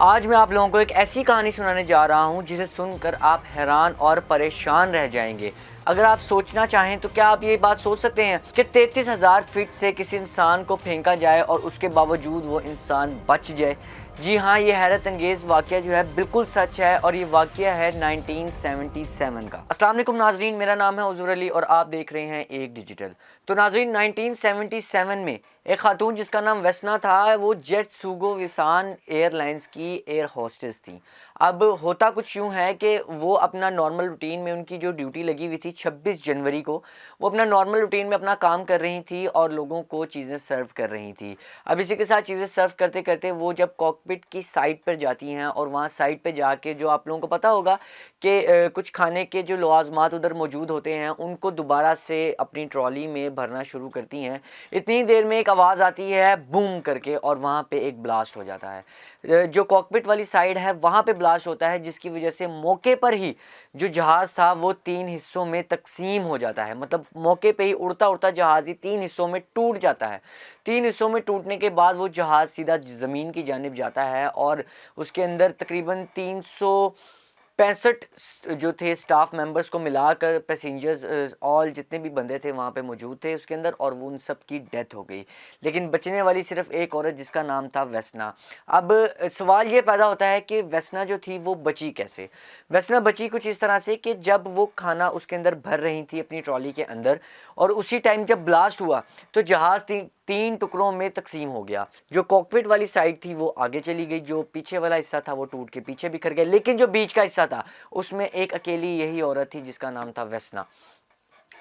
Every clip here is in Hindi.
आज मैं आप लोगों को एक ऐसी कहानी सुनाने जा रहा हूँ जिसे सुनकर आप हैरान और परेशान रह जाएंगे। अगर आप सोचना चाहें तो क्या आप ये बात सोच सकते हैं कि 33,000 फीट से किसी इंसान को फेंका जाए और उसके बावजूद वो इंसान बच जाए। जी हाँ, ये हैरत अंगेज़ वाक़या जो है बिल्कुल सच है और ये वाक़या है 1977 का। अस्सलाम वालेकुम नाज़रीन, मेरा नाम है उज़ुर अली और आप देख रहे हैं एक डिजिटल। तो नाज़रीन, 1977 में एक खातून जिसका नाम वेस्ना था, वो जेट सूगो विसान एयरलाइंस की एयर होस्टेस थी। अब होता कुछ यूँ है कि वो अपना नॉर्मल रूटीन में, उनकी जो ड्यूटी लगी हुई थी 26 जनवरी को, वो अपना नॉर्मल रूटीन में अपना काम कर रही थी और लोगों को चीज़ें सर्व कर रही थी। अब इसी के साथ चीज़ें सर्व करते करते वो जब कॉकपिट की साइट पर जाती हैं और वहाँ साइट पे जाके, जो आप लोगों को पता होगा कि कुछ खाने के जो लवाज़मात उधर मौजूद होते हैं उनको दोबारा से अपनी ट्रॉली में भरना शुरू करती हैं। इतनी देर में एक आवाज़ आती है बूम करके और वहाँ पे एक ब्लास्ट हो जाता है। जो कॉकपिट वाली साइड है वहाँ पे ब्लास्ट होता है, जिसकी वजह से मौके पर ही जो जहाज़ था वो 3 हिस्सों में तकसीम हो जाता है। मतलब मौके पे ही उड़ता उड़ता जहाज़ ही 3 हिस्सों में टूट जाता है। 3 हिस्सों में टूटने के बाद वो जहाज़ सीधा ज़मीन की जानिब जाता है और उसके अंदर तकरीबन 365 जो थे स्टाफ मेंबर्स को मिलाकर, पैसेंजर्स ऑल जितने भी बंदे थे वहाँ पे मौजूद थे उसके अंदर, और वो उन सब की डेथ हो गई। लेकिन बचने वाली सिर्फ एक औरत जिसका नाम था वेस्ना। अब सवाल ये पैदा होता है कि वेस्ना जो थी वो बची कैसे। वेस्ना बची कुछ इस तरह से कि जब वो खाना उसके अंदर भर रही थी अपनी ट्रॉली के अंदर, और उसी टाइम जब ब्लास्ट हुआ तो जहाज़ तीन टुकड़ों में तकसीम हो गया। जो कॉकपिट वाली साइड थी वो आगे चली गई, जो पीछे वाला हिस्सा था वो टूट के पीछे बिखर गया, लेकिन जो बीच का हिस्सा था उसमें एक अकेली यही औरत थी जिसका नाम था वेस्ना।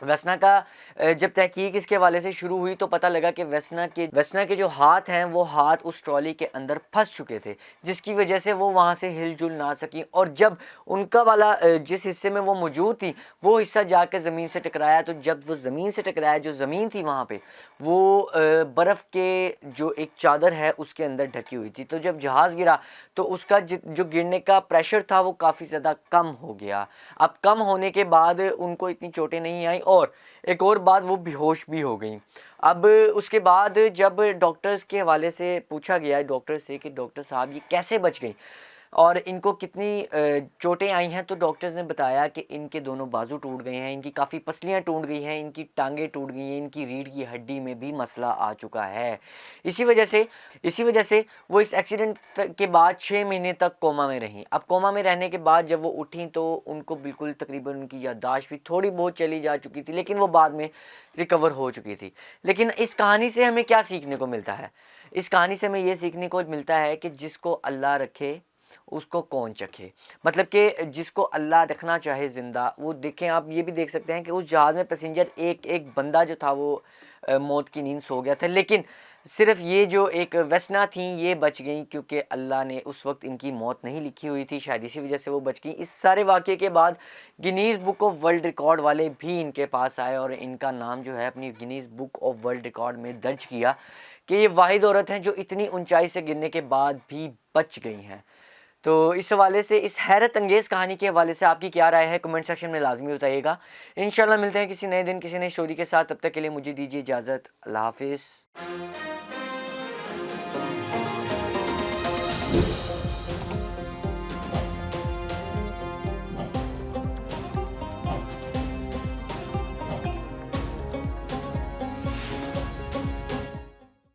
वेस्ना का जब तहकीक इसके हवाले से शुरू हुई तो पता लगा कि वेस्ना के जो हाथ हैं वो हाथ उस ट्रॉली के अंदर फंस चुके थे, जिसकी वजह से वो वहाँ से हिलजुल ना सकी। और जब उनका वाला जिस हिस्से में वो मौजूद थी वो हिस्सा जाकर ज़मीन से टकराया, तो जब वो ज़मीन से टकराया, जो ज़मीन थी वहाँ पे वो बर्फ़ के जो एक चादर है उसके अंदर ढकी हुई थी। तो जब जहाज़ गिरा तो उसका जो गिरने का प्रेशर था वो काफ़ी ज़्यादा कम हो गया। अब कम होने के बाद उनको इतनी चोटें नहीं आई और एक और बात, वो बेहोश भी हो गई। अब उसके बाद जब डॉक्टर्स के हवाले से पूछा गया डॉक्टर से कि डॉक्टर साहब ये कैसे बच गई और इनको कितनी चोटें आई हैं, तो डॉक्टर्स ने बताया कि इनके दोनों बाजू टूट गए हैं, इनकी काफ़ी पसलियाँ टूट गई हैं, इनकी टांगें टूट गई हैं, इनकी रीढ़ की हड्डी में भी मसला आ चुका है। इसी वजह से वो इस एक्सीडेंट के बाद 6 महीने तक कोमा में रहीं। अब कोमा में रहने के बाद जब वो उठी तो उनको बिल्कुल तकरीबन उनकी याददाश्त भी थोड़ी बहुत चली जा चुकी थी, लेकिन वो बाद में रिकवर हो चुकी थी। लेकिन इस कहानी से हमें क्या सीखने को मिलता है? इस कहानी से हमें ये सीखने को मिलता है कि जिसको अल्लाह रखे उसको कौन चखे। मतलब कि जिसको अल्लाह रखना चाहे ज़िंदा, वो देखें, आप ये भी देख सकते हैं कि उस जहाज़ में पैसेंजर एक एक बंदा जो था वो मौत की नींद सो गया था, लेकिन सिर्फ ये जो एक वेस्ना थी ये बच गई क्योंकि अल्लाह ने उस वक्त इनकी मौत नहीं लिखी हुई थी, शायद इसी वजह से वो बच गई। इस सारे वाक़े के बाद Guinness book of world record वाले भी इनके पास आए और इनका नाम जो है अपनी Guinness book of world record में दर्ज किया कि ये वाहिद औरत हैं जो इतनी ऊंचाई से गिरने के बाद भी बच गई हैं। तो इस हवाले से, इस हैरत अंगेज़ कहानी के हवाले से आपकी क्या राय है, कमेंट सेक्शन में लाजमी बताइएगा। इंशाल्लाह मिलते हैं किसी नए दिन किसी नई स्टोरी के साथ। तब तक के लिए मुझे दीजिए इजाज़त। अल्लाह हाफिज़।